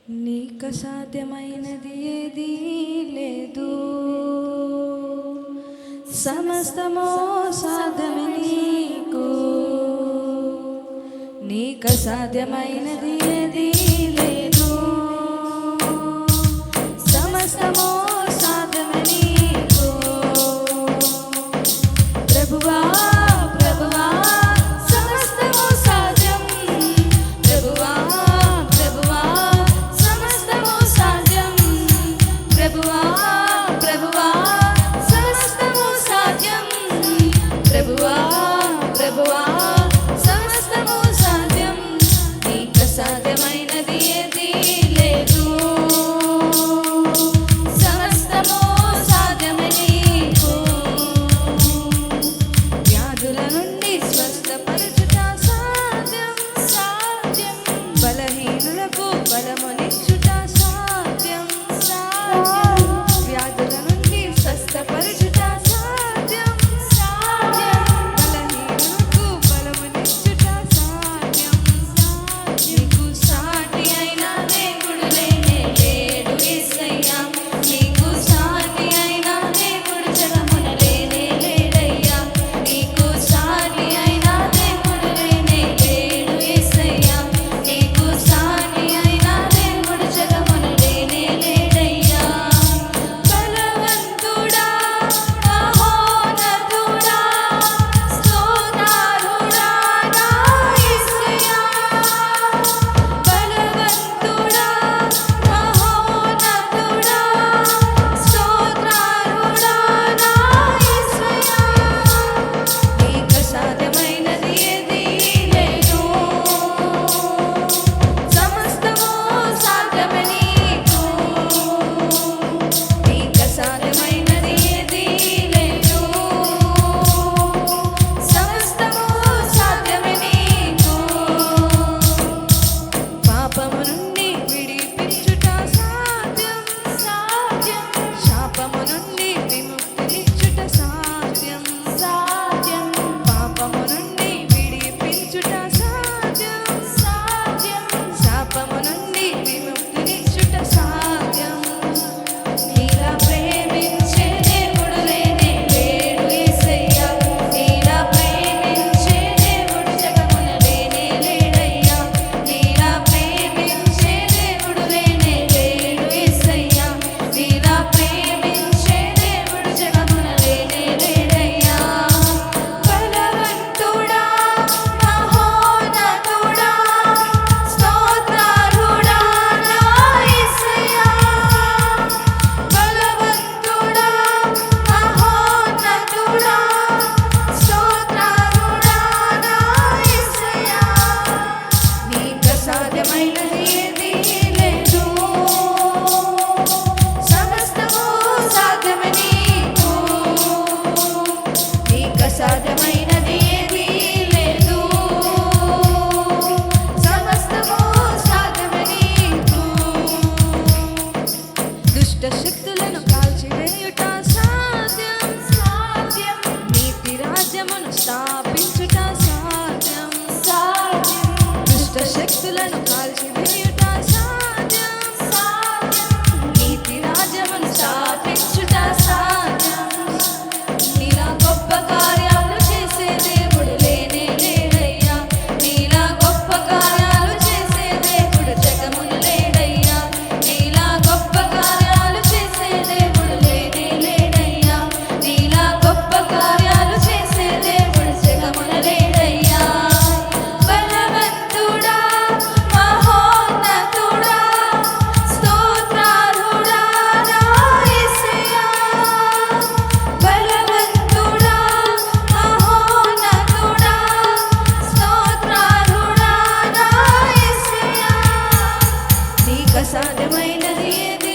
నీకు సాధ్యమైనది ఏదీ లేదు, సమస్తము సాధ్యమే నీకు. నీకు సాధ్యమైనది ఏదీ లేదు, సమస్తము సాధ్యమే నీకు. ప్రభువా ప్రభువా సమస్తము సాధ్యం, ప్రభువా ప్రభువా సమస్తము సాధ్యం, ప్రభువా ప్రభువా సమస్తము సాధ్యం, ప్రభువా ప్రభువా సమస్తము సాధ్యం. నీకు సాధ్యమైనది ఏదీ లేదు, సమస్తము సాధ్యమే నీకు. వ్యాధుల నుండి స్వస్థపరచుట సాధ్యం సాధ్యం, బలహీనులకు బలమునిచ్చుట సాధ్యం సాధ్యం. వ్యాధుల నుండి స్వస్థపరచుట సాధ్యం సాధ్యం, బలహీనులకు బలమునిచ్చుట సాధ్యం సాధ్యం. నీకు సాటి అయిన దేవుడు లేనే లేడు యేసయ్యా, నీకు సాటి అయిన దేవుడు జగమున లేనే లేడయ్యా. నీకు సాటి అయిన దేవుడు లేనే లేడు యేసయ్యా, నీకు సాటి అయిన దేవుడు జగమున లేనే లేడయ్యా. బలవంతుడా మహోన్నతుడా స్తోత్రార్హుడా నా యేసయ్యా, బలవంతుడా మహోన్నతుడా స్తోత్రార్హుడా నా యేసయ్యా. నీకు సాధ్యమైనది ఏదీ లేదు, సమస్తము సాధ్యమే నీకు. నీకు సాధ్యమైనది ఏదీ లేదు, సమస్తము సాధ్యమే నీకు. పాపము నుండి విడిపించుట సాధ్యం సాధ్యం, శాపము నుండి విముక్తినిచ్చుట సాధ్యం సాధ్యం. పాపము నుండి విడిపించుట సాధ్యం సాధ్యం, శాపము నుండి విముక్తినిచ్చుట సాధ్యం. నీలా ప్రేమించే దేవుడు లేనే లేడు యేసయ్యా, నీలా ప్రేమించే దేవుడు జగమున లేనే లేడయ్యా. నీలా ప్రేమించే దేవుడు లేనే లేడు యేసయ్యా, నీలా ప్రేమించే దేవుడు జగమున లేనే లేడయ్యా. బలవంతుడా మహోన్నతుడా స్తోత్రార్హుడా నా యేసయ్యా, బలవంతుడా మహోన్నతుడా స్తోత్రార్హుడా నా యేసయ్యా. నీకు సాధ్యమైనది ఏదీ లేదు, సమస్తము సాధ్యమే నీకు. నీకు సాధ్యమైనది ఏదీ లేదు, సమస్తము సాధ్యమే నీకు. దుష్ట శక్తులను కాల్చివేయుట సాధ్యం సాధ్యం, నీతి రాజ్యమును స్థాపించుట సాధ్యం సాధ్యం. దుష్ట శక్తులను కాల్చివేయుట సాధ్యం సాధ్యం, నీతి రాజ్యమును స్థాపించుట సాధ్యం. నీలా గొప్ప కార్యాలు చేసే దేవుడు లేనే లేడయ్యా, నీలా గొప్ప కార్యాలు చేసే దేవుడు జగమున లేడయ్యా. నీలా గొప్ప కార్యాలు చేసే దేవుడు లేనే లేడయ్యా, నీలా గొప్ప కార్యాలు చేసే దేవుడు జగమున లేడయ్యా. బలవంతుడా మహోన్నతుడా స్తోత్రార్హుడా నా యేసయ్యా, బలవంతుడా మహోన్నతుడా స్తోత్రార్హుడా నా యేసయ్యా. నీకు సాధ్యమైనది ఏదీ